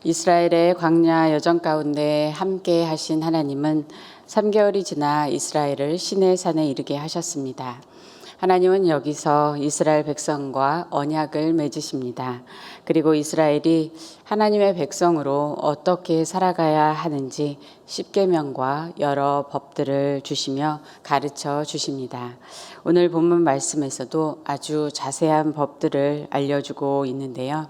이스라엘의 광야 여정 가운데 함께 하신 하나님은 3개월이 지나 이스라엘을 시내 산에 이르게 하셨습니다. 하나님은 여기서 이스라엘 백성과 언약을 맺으십니다. 그리고 이스라엘이 하나님의 백성으로 어떻게 살아가야 하는지 십계명과 여러 법들을 주시며 가르쳐 주십니다. 오늘 본문 말씀에서도 아주 자세한 법들을 알려주고 있는데요.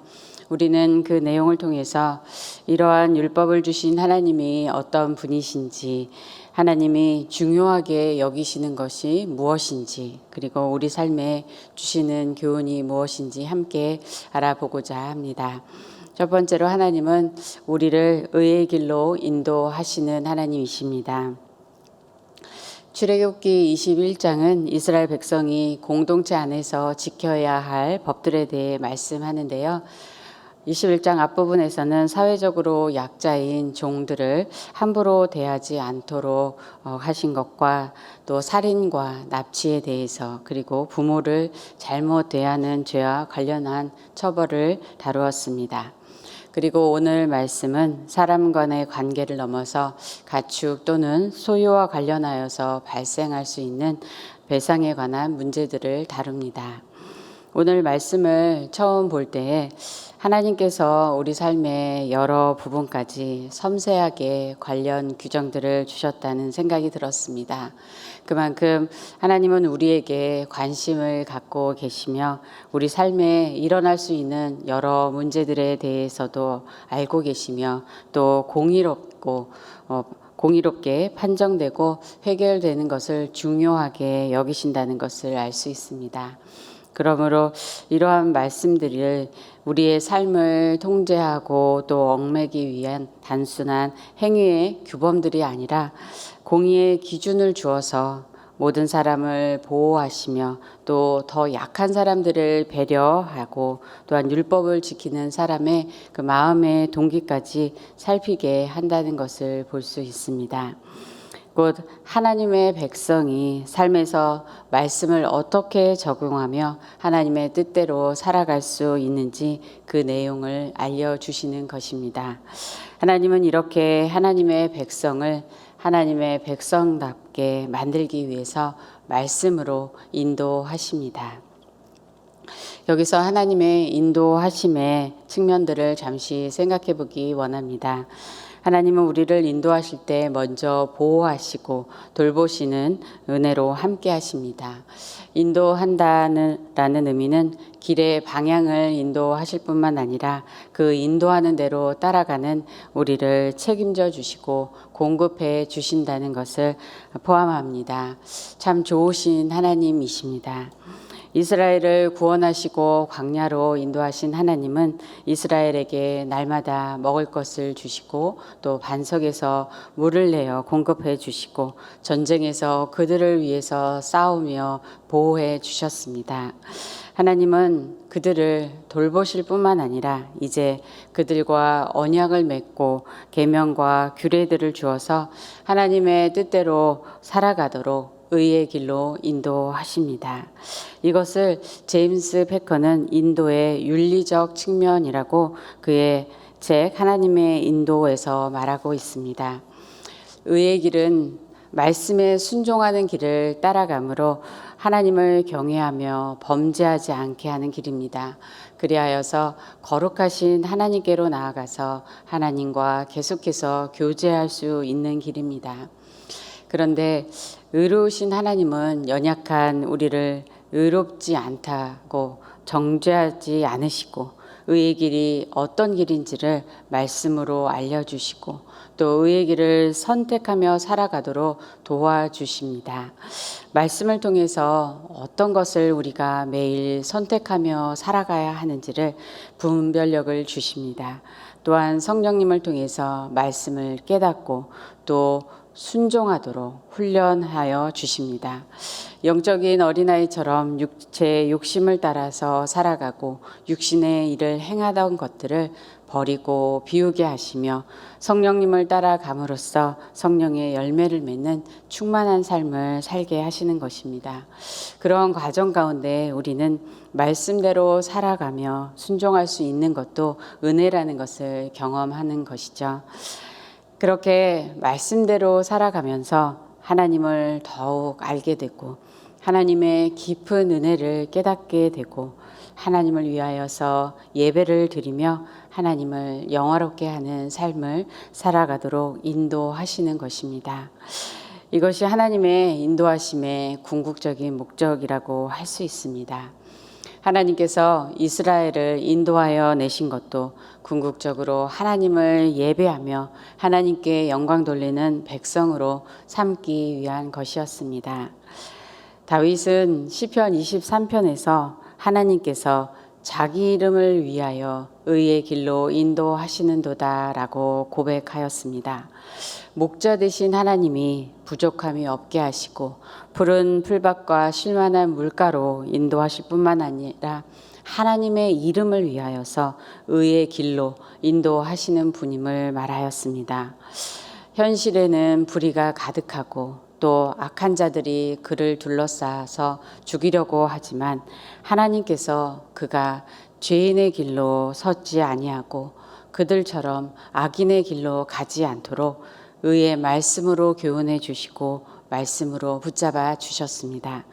우리는 그 내용을 통해서 이러한 율법을 주신 하나님이 어떤 분이신지, 하나님이 중요하게 여기시는 것이 무엇인지, 그리고 우리 삶에 주시는 교훈이 무엇인지 함께 알아보고자 합니다. 첫 번째로 하나님은 우리를 의의 길로 인도하시는 하나님이십니다. 출애굽기 21장은 이스라엘 백성이 공동체 안에서 지켜야 할 법들에 대해 말씀하는데요. 21장 앞부분에서는 사회적으로 약자인 종들을 함부로 대하지 않도록 하신 것과 또 살인과 납치에 대해서, 그리고 부모를 잘못 대하는 죄와 관련한 처벌을 다루었습니다. 그리고 오늘 말씀은 사람 간의 관계를 넘어서 가축 또는 소유와 관련하여서 발생할 수 있는 배상에 관한 문제들을 다룹니다. 오늘 말씀을 처음 볼 때에 하나님께서 우리 삶의 여러 부분까지 섬세하게 관련 규정들을 주셨다는 생각이 들었습니다. 그만큼 하나님은 우리에게 관심을 갖고 계시며 우리 삶에 일어날 수 있는 여러 문제들에 대해서도 알고 계시며 또 공의롭게 판정되고 해결되는 것을 중요하게 여기신다는 것을 알 수 있습니다. 그러므로 이러한 말씀들을 우리의 삶을 통제하고 또 얽매기 위한 단순한 행위의 규범들이 아니라 공의의 기준을 주어서 모든 사람을 보호하시며 또 더 약한 사람들을 배려하고 또한 율법을 지키는 사람의 그 마음의 동기까지 살피게 한다는 것을 볼 수 있습니다. 곧 하나님의 백성이 삶에서 말씀을 어떻게 적용하며 하나님의 뜻대로 살아갈 수 있는지 그 내용을 알려주시는 것입니다. 하나님은 이렇게 하나님의 백성을 하나님의 백성답게 만들기 위해서 말씀으로 인도하십니다. 여기서 하나님의 인도하심의 측면들을 잠시 생각해 보기 원합니다. 하나님은 우리를 인도하실 때 먼저 보호하시고 돌보시는 은혜로 함께 하십니다. 인도한다는 의미는 길의 방향을 인도하실 뿐만 아니라 그 인도하는 대로 따라가는 우리를 책임져 주시고 공급해 주신다는 것을 포함합니다. 참 좋으신 하나님이십니다. 이스라엘을 구원하시고 광야로 인도하신 하나님은 이스라엘에게 날마다 먹을 것을 주시고 또 반석에서 물을 내어 공급해 주시고 전쟁에서 그들을 위해서 싸우며 보호해 주셨습니다. 하나님은 그들을 돌보실 뿐만 아니라 이제 그들과 언약을 맺고 계명과 규례들을 주어서 하나님의 뜻대로 살아가도록 의의 길로 인도하십니다. 이것을 제임스 패커는 인도의 윤리적 측면이라고 그의 책 하나님의 인도에서 말하고 있습니다. 의의 길은 말씀에 순종하는 길을 따라가므로 하나님을 경외하며 범죄하지 않게 하는 길입니다. 그리하여서 거룩하신 하나님께로 나아가서 하나님과 계속해서 교제할 수 있는 길입니다. 그런데 의로우신 하나님은 연약한 우리를 의롭지 않다고 정죄하지 않으시고 의의 길이 어떤 길인지를 말씀으로 알려주시고 또 의의 길을 선택하며 살아가도록 도와주십니다. 말씀을 통해서 어떤 것을 우리가 매일 선택하며 살아가야 하는지를 분별력을 주십니다. 또한 성령님을 통해서 말씀을 깨닫고 또 순종하도록 훈련하여 주십니다. 영적인 어린아이처럼 제 욕심을 따라서 살아가고 육신의 일을 행하던 것들을 버리고 비우게 하시며 성령님을 따라감으로써 성령의 열매를 맺는 충만한 삶을 살게 하시는 것입니다. 그런 과정 가운데 우리는 말씀대로 살아가며 순종할 수 있는 것도 은혜라는 것을 경험하는 것이죠. 그렇게 말씀대로 살아가면서 하나님을 더욱 알게 되고 하나님의 깊은 은혜를 깨닫게 되고 하나님을 위하여서 예배를 드리며 하나님을 영화롭게 하는 삶을 살아가도록 인도하시는 것입니다. 이것이 하나님의 인도하심의 궁극적인 목적이라고 할 수 있습니다. 하나님께서 이스라엘을 인도하여 내신 것도 궁극적으로 하나님을 예배하며 하나님께 영광 돌리는 백성으로 삼기 위한 것이었습니다. 다윗은 시편 23편에서 하나님께서 자기 이름을 위하여 의의 길로 인도하시는도다 라고 고백하였습니다. 목자 되신 하나님이 부족함이 없게 하시고 푸른 풀밭과 쉴만한 물가로 인도하실 뿐만 아니라 하나님의 이름을 위하여서 의의 길로 인도하시는 분임을 말하였습니다. 현실에는 불의가 가득하고 또 악한 자들이 그를 둘러싸서 죽이려고 하지만 하나님께서 그가 죄인의 길로 서지 아니하고 그들처럼 악인의 길로 가지 않도록 의의 말씀으로 교훈해 주시고 말씀으로 붙잡아 주셨습니다.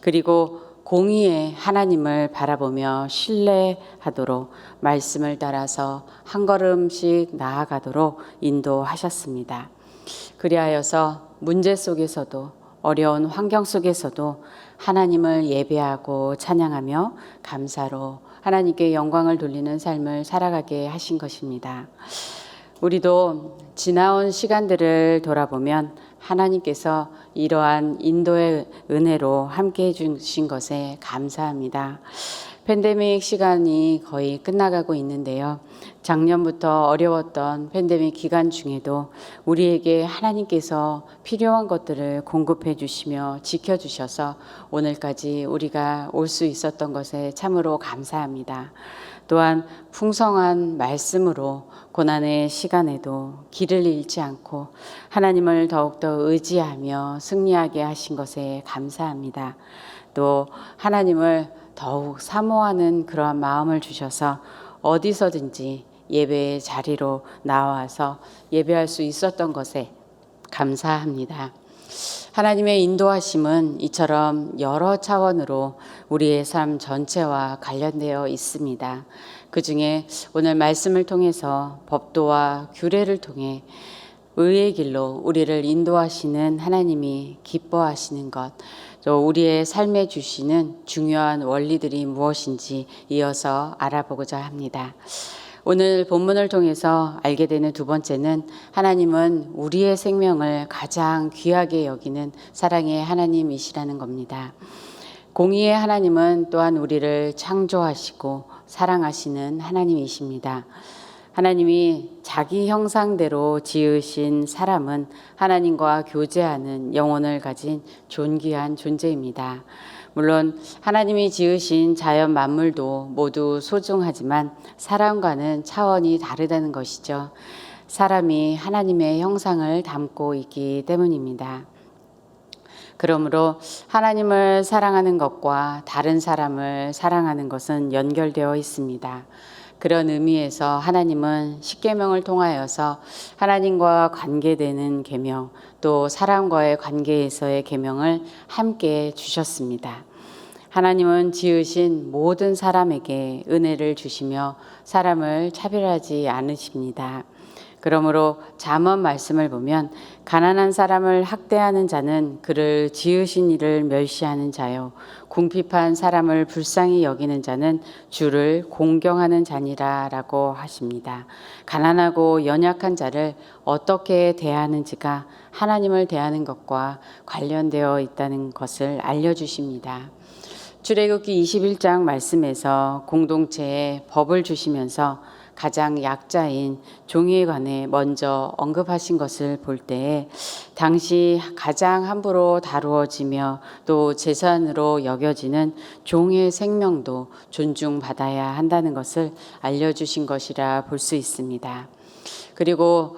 그리고 공의의 하나님을 바라보며 신뢰하도록 말씀을 따라서 한 걸음씩 나아가도록 인도하셨습니다. 그리하여서 문제 속에서도 어려운 환경 속에서도 하나님을 예배하고 찬양하며 감사로 하나님께 영광을 돌리는 삶을 살아가게 하신 것입니다. 우리도 지나온 시간들을 돌아보면 하나님께서 이러한 인도의 은혜로 함께 해주신 것에 감사합니다. 팬데믹 시간이 거의 끝나가고 있는데요. 작년부터 어려웠던 팬데믹 기간 중에도 우리에게 하나님께서 필요한 것들을 공급해 주시며 지켜주셔서 오늘까지 우리가 올 수 있었던 것에 참으로 감사합니다. 또한 풍성한 말씀으로 고난의 시간에도 길을 잃지 않고 하나님을 더욱더 의지하며 승리하게 하신 것에 감사합니다. 또 하나님을 더욱 사모하는 그러한 마음을 주셔서 어디서든지 예배의 자리로 나와서 예배할 수 있었던 것에 감사합니다. 하나님의 인도하심은 이처럼 여러 차원으로 우리의 삶 전체와 관련되어 있습니다. 그 중에 오늘 말씀을 통해서 법도와 규례를 통해 의의 길로 우리를 인도하시는 하나님이 기뻐하시는 것, 또 우리의 삶에 주시는 중요한 원리들이 무엇인지 이어서 알아보고자 합니다. 오늘 본문을 통해서 알게 되는 두 번째는 하나님은 우리의 생명을 가장 귀하게 여기는 사랑의 하나님이시라는 겁니다. 공의의 하나님은 또한 우리를 창조하시고 사랑하시는 하나님이십니다. 하나님이 자기 형상대로 지으신 사람은 하나님과 교제하는 영혼을 가진 존귀한 존재입니다. 물론 하나님이 지으신 자연 만물도 모두 소중하지만 사람과는 차원이 다르다는 것이죠. 사람이 하나님의 형상을 담고 있기 때문입니다. 그러므로 하나님을 사랑하는 것과 다른 사람을 사랑하는 것은 연결되어 있습니다. 그런 의미에서 하나님은 십계명을 통하여서 하나님과 관계되는 계명, 또 사람과의 관계에서의 계명을 함께 주셨습니다. 하나님은 지으신 모든 사람에게 은혜를 주시며 사람을 차별하지 않으십니다. 그러므로 잠언 말씀을 보면 가난한 사람을 학대하는 자는 그를 지으신 이를 멸시하는 자요, 궁핍한 사람을 불쌍히 여기는 자는 주를 공경하는 자니라 라고 하십니다. 가난하고 연약한 자를 어떻게 대하는지가 하나님을 대하는 것과 관련되어 있다는 것을 알려주십니다. 출애굽기 21장 말씀에서 공동체에 법을 주시면서 가장 약자인 종에 관해 먼저 언급하신 것을 볼 때 당시 가장 함부로 다루어지며 또 재산으로 여겨지는 종의 생명도 존중받아야 한다는 것을 알려주신 것이라 볼 수 있습니다. 그리고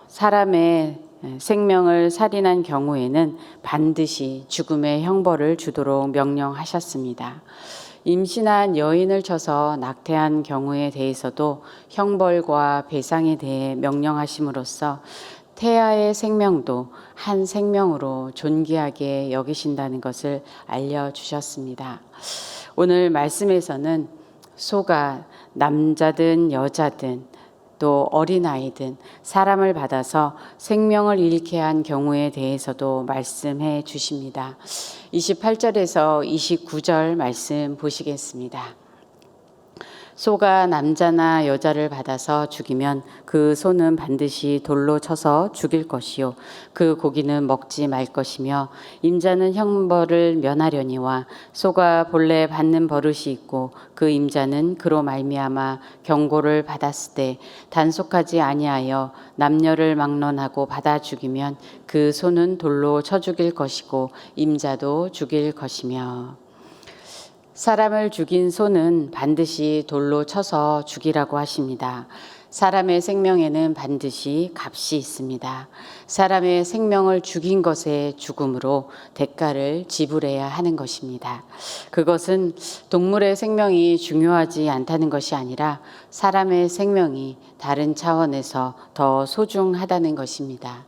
사람의 생명을 살인한 경우에는 반드시 죽음의 형벌을 주도록 명령하셨습니다. 임신한 여인을 쳐서 낙태한 경우에 대해서도 형벌과 배상에 대해 명령하심으로써 태아의 생명도 한 생명으로 존귀하게 여기신다는 것을 알려주셨습니다. 오늘 말씀에서는 소가 남자든 여자든 또 어린아이든 사람을 받아서 생명을 잃게 한 경우에 대해서도 말씀해 주십니다. 28절에서 29절 말씀 보시겠습니다. 소가 남자나 여자를 받아서 죽이면 그 소는 반드시 돌로 쳐서 죽일 것이요 그 고기는 먹지 말 것이며 임자는 형벌을 면하려니와 소가 본래 받는 버릇이 있고 그 임자는 그로 말미암아 경고를 받았을 때 단속하지 아니하여 남녀를 막론하고 받아 죽이면 그 소는 돌로 쳐 죽일 것이고 임자도 죽일 것이며. 사람을 죽인 소는 반드시 돌로 쳐서 죽이라고 하십니다. 사람의 생명에는 반드시 값이 있습니다. 사람의 생명을 죽인 것의 죽음으로 대가를 지불해야 하는 것입니다. 그것은 동물의 생명이 중요하지 않다는 것이 아니라 사람의 생명이 다른 차원에서 더 소중하다는 것입니다.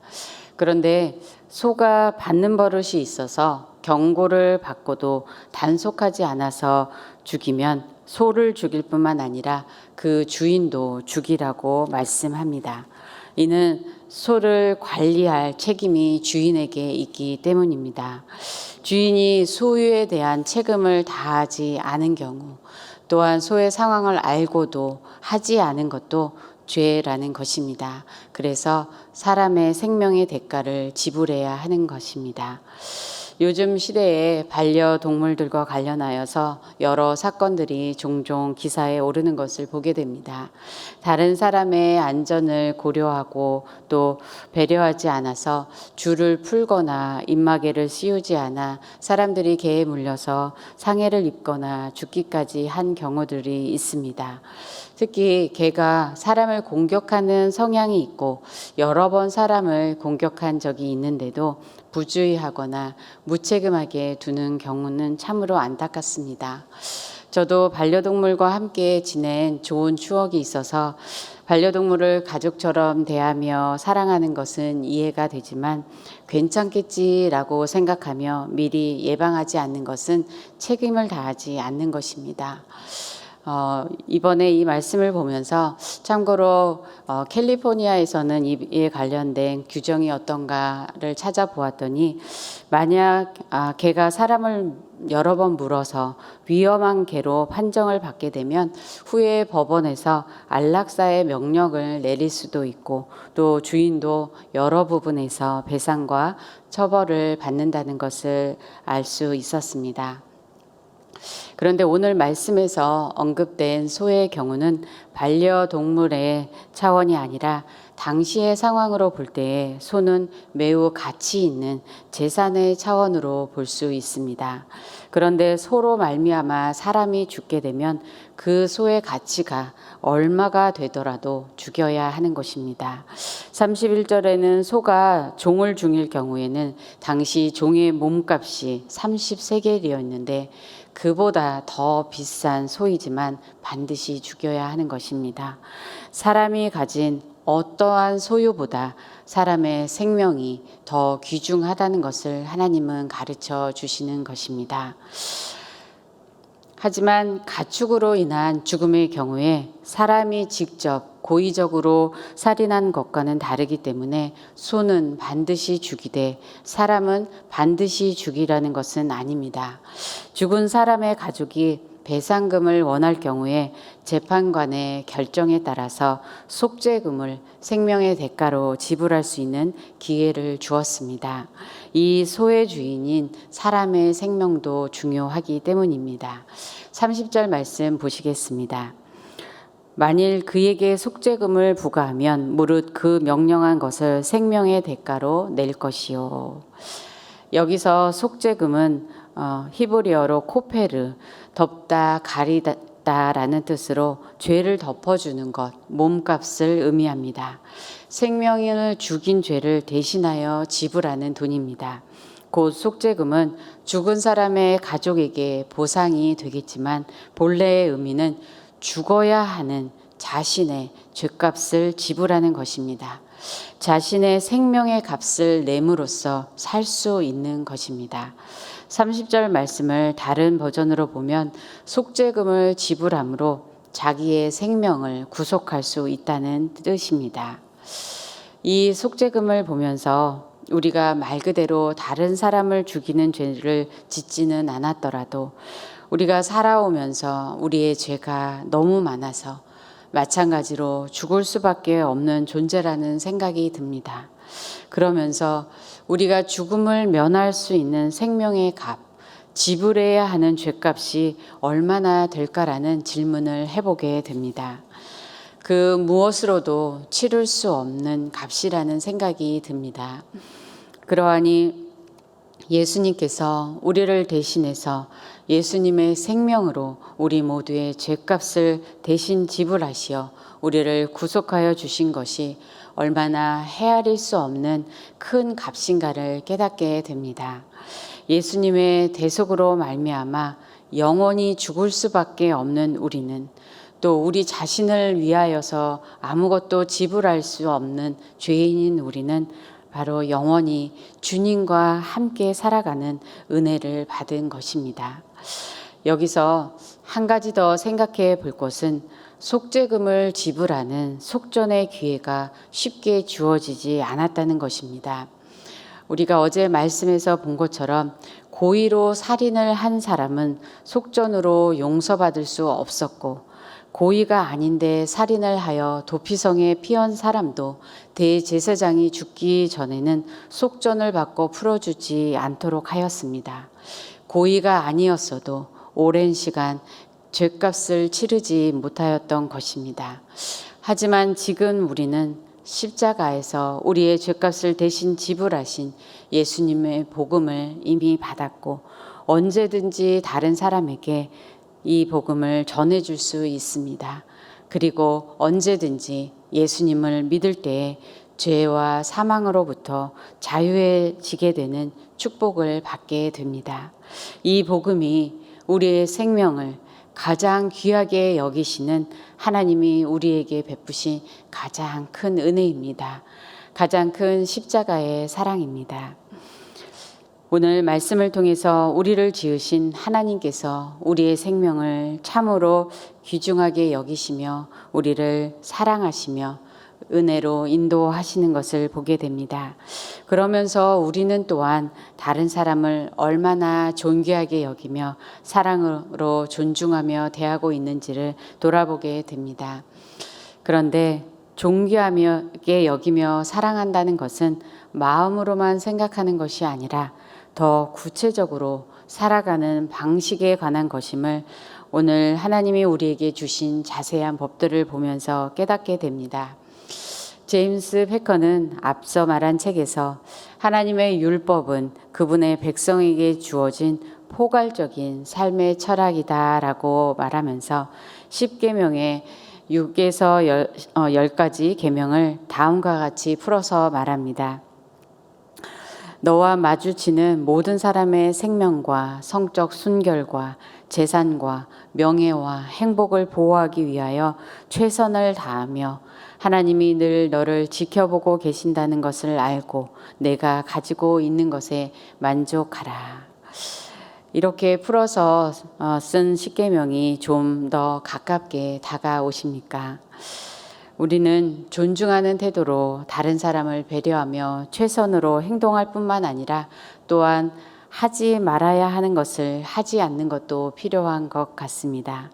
그런데 소가 받는 버릇이 있어서 경고를 받고도 단속하지 않아서 죽이면 소를 죽일 뿐만 아니라 그 주인도 죽이라고 말씀합니다. 이는 소를 관리할 책임이 주인에게 있기 때문입니다. 주인이 소유에 대한 책임을 다하지 않은 경우, 또한 소의 상황을 알고도 하지 않은 것도 죄라는 것입니다. 그래서 사람의 생명의 대가를 지불해야 하는 것입니다. 요즘 시대에 반려동물들과 관련하여서 여러 사건들이 종종 기사에 오르는 것을 보게 됩니다. 다른 사람의 안전을 고려하고 또 배려하지 않아서 줄을 풀거나 입마개를 씌우지 않아 사람들이 개에 물려서 상해를 입거나 죽기까지 한 경우들이 있습니다. 특히 개가 사람을 공격하는 성향이 있고 여러 번 사람을 공격한 적이 있는데도 부주의하거나 무책임하게 두는 경우는 참으로 안타깝습니다. 저도 반려동물과 함께 지낸 좋은 추억이 있어서 반려동물을 가족처럼 대하며 사랑하는 것은 이해가 되지만 괜찮겠지라고 생각하며 미리 예방하지 않는 것은 책임을 다하지 않는 것입니다. 이번에 이 말씀을 보면서 참고로 캘리포니아에서는 이에 관련된 규정이 어떤가를 찾아보았더니 만약 개가 사람을 여러 번 물어서 위험한 개로 판정을 받게 되면 후에 법원에서 안락사의 명령을 내릴 수도 있고 또 주인도 여러 부분에서 배상과 처벌을 받는다는 것을 알 수 있었습니다. 그런데 오늘 말씀에서 언급된 소의 경우는 반려동물의 차원이 아니라 당시의 상황으로 볼 때 소는 매우 가치 있는 재산의 차원으로 볼 수 있습니다. 그런데 소로 말미암아 사람이 죽게 되면 그 소의 가치가 얼마가 되더라도 죽여야 하는 것입니다. 31절에는 소가 종을 죽일 경우에는 당시 종의 몸값이 30세겔이었는데 그보다 더 비싼 소이지만 반드시 죽여야 하는 것입니다. 사람이 가진 어떠한 소유보다 사람의 생명이 더 귀중하다는 것을 하나님은 가르쳐 주시는 것입니다. 하지만 가축으로 인한 죽음의 경우에 사람이 직접 고의적으로 살인한 것과는 다르기 때문에 소는 반드시 죽이되 사람은 반드시 죽이라는 것은 아닙니다. 죽은 사람의 가족이 배상금을 원할 경우에 재판관의 결정에 따라서 속죄금을 생명의 대가로 지불할 수 있는 기회를 주었습니다. 이 소의 주인인 사람의 생명도 중요하기 때문입니다. 30절 말씀 보시겠습니다. 만일 그에게 속죄금을 부과하면 무릇 그 명령한 것을 생명의 대가로 낼 것이요. 여기서 속죄금은 히브리어로 코페르, 덮다, 가리다라는 뜻으로 죄를 덮어주는 것, 몸값을 의미합니다. 생명을 죽인 죄를 대신하여 지불하는 돈입니다. 곧 속죄금은 죽은 사람의 가족에게 보상이 되겠지만 본래의 의미는 죽어야 하는 자신의 죄값을 지불하는 것입니다. 자신의 생명의 값을 내므로써 살 수 있는 것입니다. 30절 말씀을 다른 버전으로 보면 속죄금을 지불함으로 자기의 생명을 구속할 수 있다는 뜻입니다. 이 속죄금을 보면서 우리가 말 그대로 다른 사람을 죽이는 죄를 짓지는 않았더라도 우리가 살아오면서 우리의 죄가 너무 많아서 마찬가지로 죽을 수밖에 없는 존재라는 생각이 듭니다. 그러면서 우리가 죽음을 면할 수 있는 생명의 값, 지불해야 하는 죄값이 얼마나 될까라는 질문을 해보게 됩니다. 그 무엇으로도 치를 수 없는 값이라는 생각이 듭니다. 그러하니 예수님께서 우리를 대신해서 예수님의 생명으로 우리 모두의 죄값을 대신 지불하시어 우리를 구속하여 주신 것이 얼마나 헤아릴 수 없는 큰 값인가를 깨닫게 됩니다. 예수님의 대속으로 말미암아 영원히 죽을 수밖에 없는 우리는 또 우리 자신을 위하여서 아무것도 지불할 수 없는 죄인인 우리는 바로 영원히 주님과 함께 살아가는 은혜를 받은 것입니다. 여기서 한 가지 더 생각해 볼 것은 속죄금을 지불하는 속전의 기회가 쉽게 주어지지 않았다는 것입니다. 우리가 어제 말씀에서 본 것처럼 고의로 살인을 한 사람은 속전으로 용서받을 수 없었고 고의가 아닌데 살인을 하여 도피성에 피한 사람도 대제사장이 죽기 전에는 속전을 받고 풀어주지 않도록 하였습니다. 고의가 아니었어도 오랜 시간 죄값을 치르지 못하였던 것입니다. 하지만 지금 우리는 십자가에서 우리의 죄값을 대신 지불하신 예수님의 복음을 이미 받았고 언제든지 다른 사람에게 이 복음을 전해줄 수 있습니다. 그리고 언제든지 예수님을 믿을 때에 죄와 사망으로부터 자유해지게 되는 축복을 받게 됩니다. 이 복음이 우리의 생명을 가장 귀하게 여기시는 하나님이 우리에게 베푸신 가장 큰 은혜입니다. 가장 큰 십자가의 사랑입니다. 오늘 말씀을 통해서 우리를 지으신 하나님께서 우리의 생명을 참으로 귀중하게 여기시며 우리를 사랑하시며 은혜로 인도하시는 것을 보게 됩니다. 그러면서 우리는 또한 다른 사람을 얼마나 존귀하게 여기며 사랑으로 존중하며 대하고 있는지를 돌아보게 됩니다. 그런데 존귀하게 여기며 사랑한다는 것은 마음으로만 생각하는 것이 아니라 더 구체적으로 살아가는 방식에 관한 것임을 오늘 하나님이 우리에게 주신 자세한 법들을 보면서 깨닫게 됩니다. 제임스 패커는 앞서 말한 책에서 하나님의 율법은 그분의 백성에게 주어진 포괄적인 삶의 철학이다라고 말하면서 10계명의 6에서 10가지 계명을 다음과 같이 풀어서 말합니다. 너와 마주치는 모든 사람의 생명과 성적 순결과 재산과 명예와 행복을 보호하기 위하여 최선을 다하며 하나님이 늘 너를 지켜보고 계신다는 것을 알고 내가 가지고 있는 것에 만족하라. 이렇게 풀어서 쓴 십계명이 좀 더 가깝게 다가오십니까? 우리는 존중하는 태도로 다른 사람을 배려하며 최선으로 행동할 뿐만 아니라 또한 하지 말아야 하는 것을 하지 않는 것도 필요한 것 같습니다.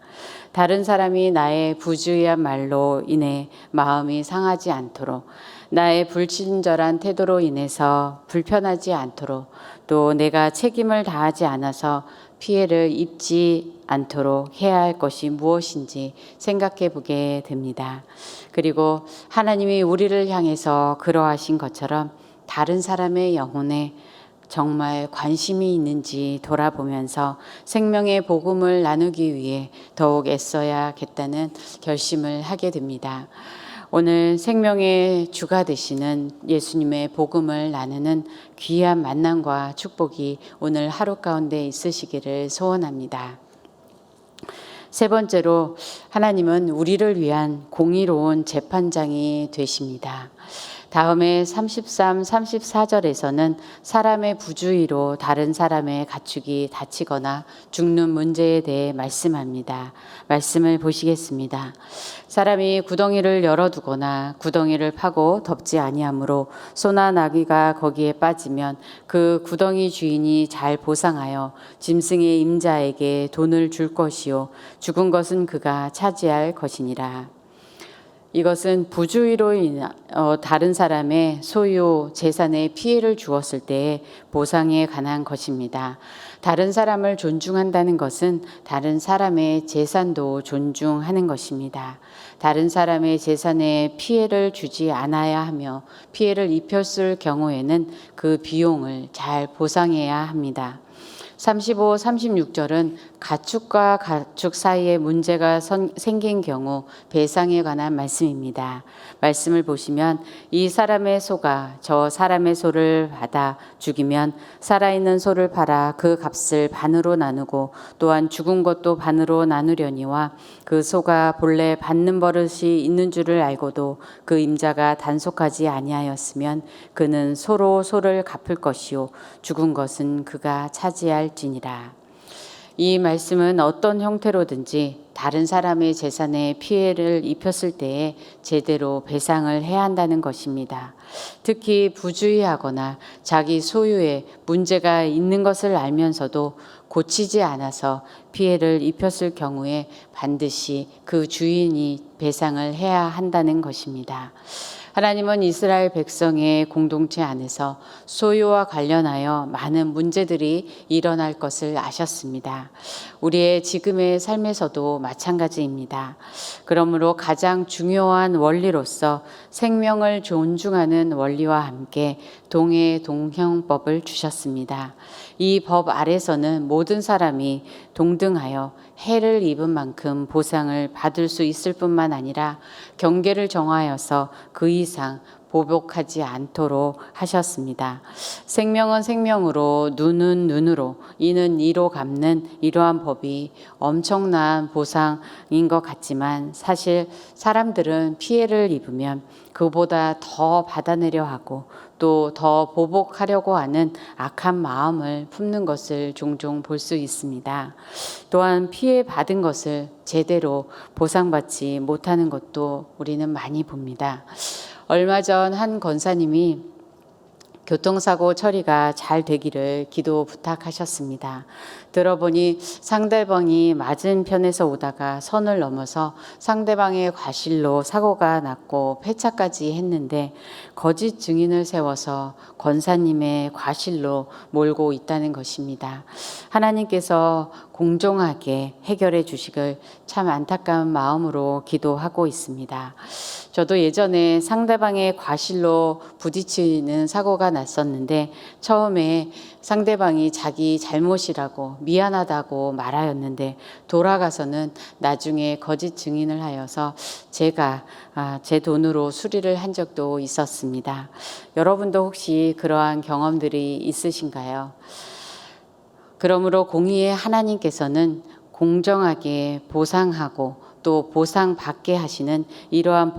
다른 사람이 나의 부주의한 말로 인해 마음이 상하지 않도록, 나의 불친절한 태도로 인해서 불편하지 않도록, 또 내가 책임을 다하지 않아서 피해를 입지 않도록 해야 할 것이 무엇인지 생각해 보게 됩니다. 그리고 하나님이 우리를 향해서 그러하신 것처럼 다른 사람의 영혼에 정말 관심이 있는지 돌아보면서 생명의 복음을 나누기 위해 더욱 애써야겠다는 결심을 하게 됩니다. 오늘 생명의 주가 되시는 예수님의 복음을 나누는 귀한 만남과 축복이 오늘 하루 가운데 있으시기를 소원합니다. 세 번째로, 하나님은 우리를 위한 공의로운 재판장이 되십니다. 다음에 33, 34절에서는 사람의 부주의로 다른 사람의 가축이 다치거나 죽는 문제에 대해 말씀합니다. 말씀을 보시겠습니다. 사람이 구덩이를 열어두거나 구덩이를 파고 덮지 아니하므로 소나 나귀가 거기에 빠지면 그 구덩이 주인이 잘 보상하여 짐승의 임자에게 돈을 줄 것이요 죽은 것은 그가 차지할 것이니라. 이것은 부주의로 다른 사람의 소유, 재산에 피해를 주었을 때의 보상에 관한 것입니다. 다른 사람을 존중한다는 것은 다른 사람의 재산도 존중하는 것입니다. 다른 사람의 재산에 피해를 주지 않아야 하며 피해를 입혔을 경우에는 그 비용을 잘 보상해야 합니다. 35, 36절은 가축과 가축 사이에 문제가 생긴 경우 배상에 관한 말씀입니다. 말씀을 보시면 이 사람의 소가 저 사람의 소를 받아 죽이면 살아있는 소를 팔아 그 값을 반으로 나누고 또한 죽은 것도 반으로 나누려니와 그 소가 본래 받는 버릇이 있는 줄을 알고도 그 임자가 단속하지 아니하였으면 그는 소로 소를 갚을 것이요 죽은 것은 그가 차지할지니라. 이 말씀은 어떤 형태로든지 다른 사람의 재산에 피해를 입혔을 때에 제대로 배상을 해야 한다는 것입니다. 특히 부주의하거나 자기 소유에 문제가 있는 것을 알면서도 고치지 않아서 피해를 입혔을 경우에 반드시 그 주인이 배상을 해야 한다는 것입니다. 하나님은 이스라엘 백성의 공동체 안에서 소유와 관련하여 많은 문제들이 일어날 것을 아셨습니다. 우리의 지금의 삶에서도 마찬가지입니다. 그러므로 가장 중요한 원리로서 생명을 존중하는 원리와 함께 동해동형법을 주셨습니다. 이 법 아래서는 모든 사람이 동등하여 해를 입은 만큼 보상을 받을 수 있을 뿐만 아니라 경계를 정하여서 그 이상 보복하지 않도록 하셨습니다. 생명은 생명으로, 눈은 눈으로, 이는 이로 갚는 이러한 법이 엄청난 보상인 것 같지만 사실 사람들은 피해를 입으면 그보다 더 받아내려 하고 또 더 보복하려고 하는 악한 마음을 품는 것을 종종 볼 수 있습니다. 또한 피해 받은 것을 제대로 보상받지 못하는 것도 우리는 많이 봅니다. 얼마 전 한 권사님이 교통사고 처리가 잘 되기를 기도 부탁하셨습니다. 들어보니 상대방이 맞은편에서 오다가 선을 넘어서 상대방의 과실로 사고가 났고 폐차까지 했는데 거짓 증인을 세워서 권사님의 과실로 몰고 있다는 것입니다. 하나님께서 공정하게 해결해 주시길 참 안타까운 마음으로 기도하고 있습니다. 저도 예전에 상대방의 과실로 부딪히는 사고가 났었는데 처음에 상대방이 자기 잘못이라고 미안하다고 말하였는데 돌아가서는 나중에 거짓 증인을 하여서 제가 제 돈으로 수리를 한 적도 있었습니다. 여러분도 혹시 그러한 경험들이 있으신가요? 그러므로 공의의 하나님께서는 공정하게 보상하고 또 보상받게 하시는 이러한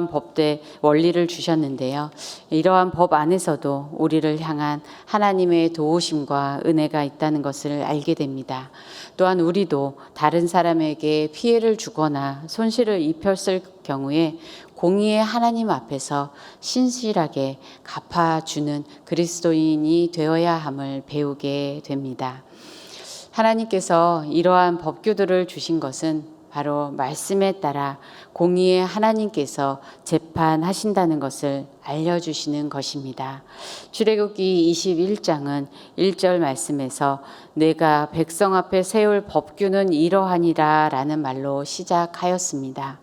법의 원리를 주셨는데요. 이러한 법 안에서도 우리를 향한 하나님의 도우심과 은혜가 있다는 것을 알게 됩니다. 또한 우리도 다른 사람에게 피해를 주거나 손실을 입혔을 경우에 공의의 하나님 앞에서 신실하게 갚아주는 그리스도인이 되어야 함을 배우게 됩니다. 하나님께서 이러한 법규들을 주신 것은 바로 말씀에 따라 공의의 하나님께서 재판하신다는 것을 알려주시는 것입니다. 출애굽기 21장은 1절 말씀에서 내가 백성 앞에 세울 법규는 이러하니라 라는 말로 시작하였습니다.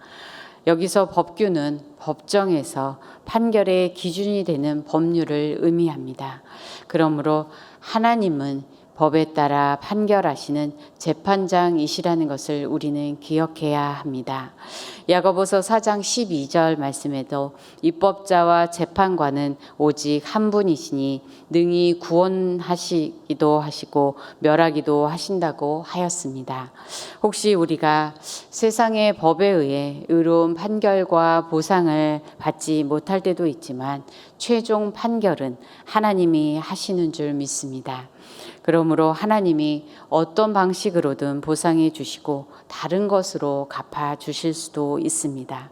여기서 법규는 법정에서 판결의 기준이 되는 법률을 의미합니다. 그러므로 하나님은 법에 따라 판결하시는 재판장이시라는 것을 우리는 기억해야 합니다. 야고보서 4장 12절 말씀에도 입법자와 재판관은 오직 한 분이시니 능히 구원하시기도 하시고 멸하기도 하신다고 하였습니다. 혹시 우리가 세상의 법에 의해 의로운 판결과 보상을 받지 못할 때도 있지만 최종 판결은 하나님이 하시는 줄 믿습니다. 그러므로 하나님이 어떤 방식으로든 보상해 주시고 다른 것으로 갚아 주실 수도 있습니다.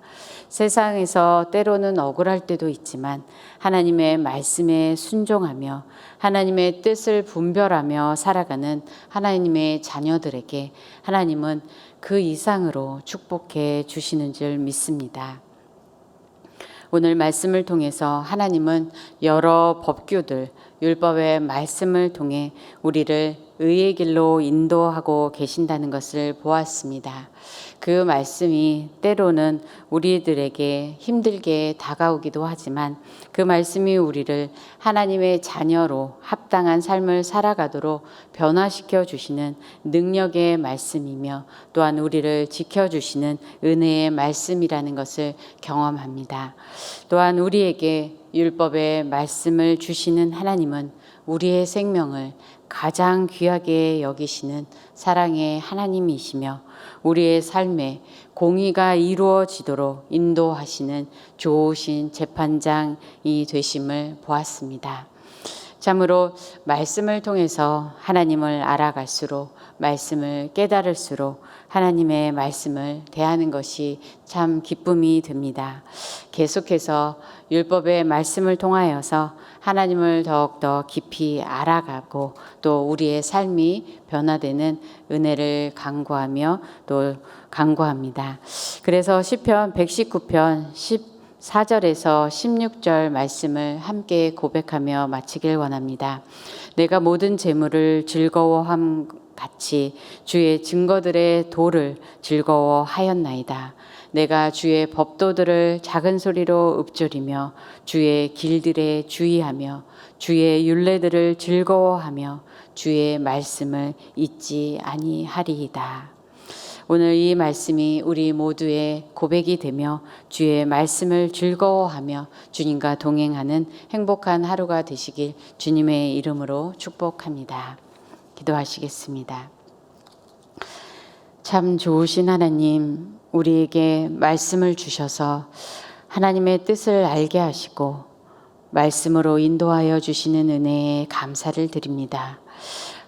세상에서 때로는 억울할 때도 있지만 하나님의 말씀에 순종하며 하나님의 뜻을 분별하며 살아가는 하나님의 자녀들에게 하나님은 그 이상으로 축복해 주시는 줄 믿습니다. 오늘 말씀을 통해서 하나님은 여러 법규들, 율법의 말씀을 통해 우리를 의의 길로 인도하고 계신다는 것을 보았습니다. 그 말씀이 때로는 우리들에게 힘들게 다가오기도 하지만 그 말씀이 우리를 하나님의 자녀로 합당한 삶을 살아가도록 변화시켜 주시는 능력의 말씀이며 또한 우리를 지켜주시는 은혜의 말씀이라는 것을 경험합니다. 또한 우리에게 율법의 말씀을 주시는 하나님은 우리의 생명을 가장 귀하게 여기시는 사랑의 하나님이시며 우리의 삶에 공의가 이루어지도록 인도하시는 좋으신 재판장이 되심을 보았습니다. 참으로 말씀을 통해서 하나님을 알아갈수록 말씀을 깨달을수록 하나님의 말씀을 대하는 것이 참 기쁨이 됩니다. 계속해서 율법의 말씀을 통하여서 하나님을 더욱더 깊이 알아가고 또 우리의 삶이 변화되는 은혜를 간구하며 또 간구합니다. 그래서 시편 119편 14절에서 16절 말씀을 함께 고백하며 마치길 원합니다. 내가 모든 재물을 즐거워함 같이 주의 증거들의 도를 즐거워하였나이다. 내가 주의 법도들을 작은 소리로 읊조리며 주의 길들에 주의하며 주의 율례들을 즐거워하며 주의 말씀을 잊지 아니하리이다. 오늘 이 말씀이 우리 모두의 고백이 되며 주의 말씀을 즐거워하며 주님과 동행하는 행복한 하루가 되시길 주님의 이름으로 축복합니다. 기도하시겠습니다. 참 좋으신 하나님, 우리에게 말씀을 주셔서 하나님의 뜻을 알게 하시고 말씀으로 인도하여 주시는 은혜에 감사를 드립니다.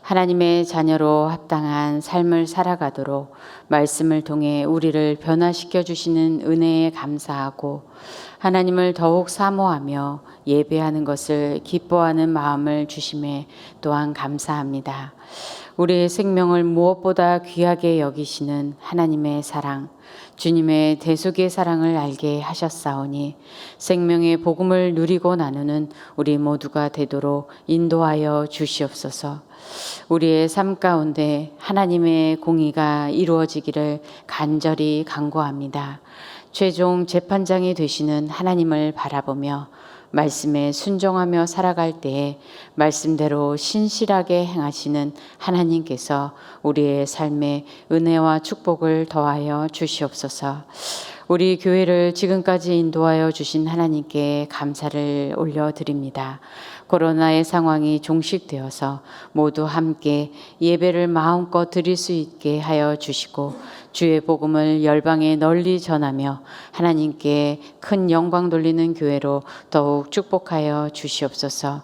하나님의 자녀로 합당한 삶을 살아가도록 말씀을 통해 우리를 변화시켜 주시는 은혜에 감사하고 하나님을 더욱 사모하며 예배하는 것을 기뻐하는 마음을 주심에 또한 감사합니다. 우리의 생명을 무엇보다 귀하게 여기시는 하나님의 사랑, 주님의 대속의 사랑을 알게 하셨사오니 생명의 복음을 누리고 나누는 우리 모두가 되도록 인도하여 주시옵소서. 우리의 삶 가운데 하나님의 공의가 이루어지기를 간절히 간구합니다. 최종 재판장이 되시는 하나님을 바라보며 말씀에 순종하며 살아갈 때에 말씀대로 신실하게 행하시는 하나님께서 우리의 삶에 은혜와 축복을 더하여 주시옵소서. 우리 교회를 지금까지 인도하여 주신 하나님께 감사를 올려드립니다. 코로나의 상황이 종식되어서 모두 함께 예배를 마음껏 드릴 수 있게 하여 주시고 주의 복음을 열방에 널리 전하며 하나님께 큰 영광 돌리는 교회로 더욱 축복하여 주시옵소서.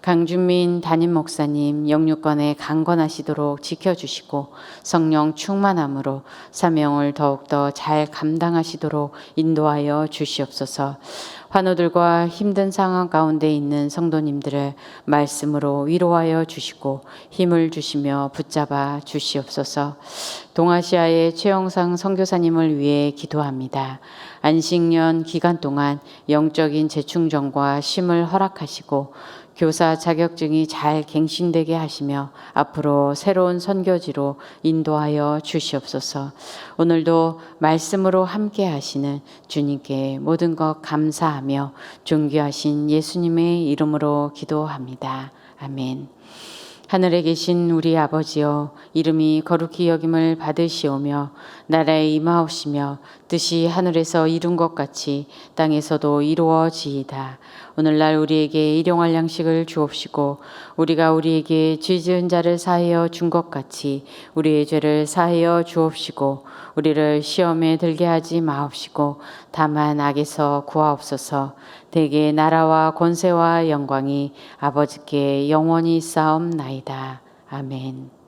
강준민 담임 목사님 영육권에 강건하시도록 지켜주시고 성령 충만함으로 사명을 더욱더 잘 감당하시도록 인도하여 주시옵소서. 환우들과 힘든 상황 가운데 있는 성도님들을 말씀으로 위로하여 주시고 힘을 주시며 붙잡아 주시옵소서. 동아시아의 최영상 선교사님을 위해 기도합니다. 안식년 기간 동안 영적인 재충전과 쉼을 허락하시고 교사 자격증이 잘 갱신되게 하시며 앞으로 새로운 선교지로 인도하여 주시옵소서. 오늘도 말씀으로 함께 하시는 주님께 모든 것 감사하며 존귀하신 예수님의 이름으로 기도합니다. 아멘. 하늘에 계신 우리 아버지여, 이름이 거룩히 여김을 받으시오며 나라에 임하옵시며 뜻이 하늘에서 이룬 것 같이 땅에서도 이루어지이다. 오늘날 우리에게 일용할 양식을 주옵시고 우리가 우리에게 죄 지은 자를 사하여 준 것 같이 우리의 죄를 사하여 주옵시고 우리를 시험에 들게 하지 마옵시고 다만 악에서 구하옵소서. 대개 나라와 권세와 영광이 아버지께 영원히 있사옵나이다. 아멘.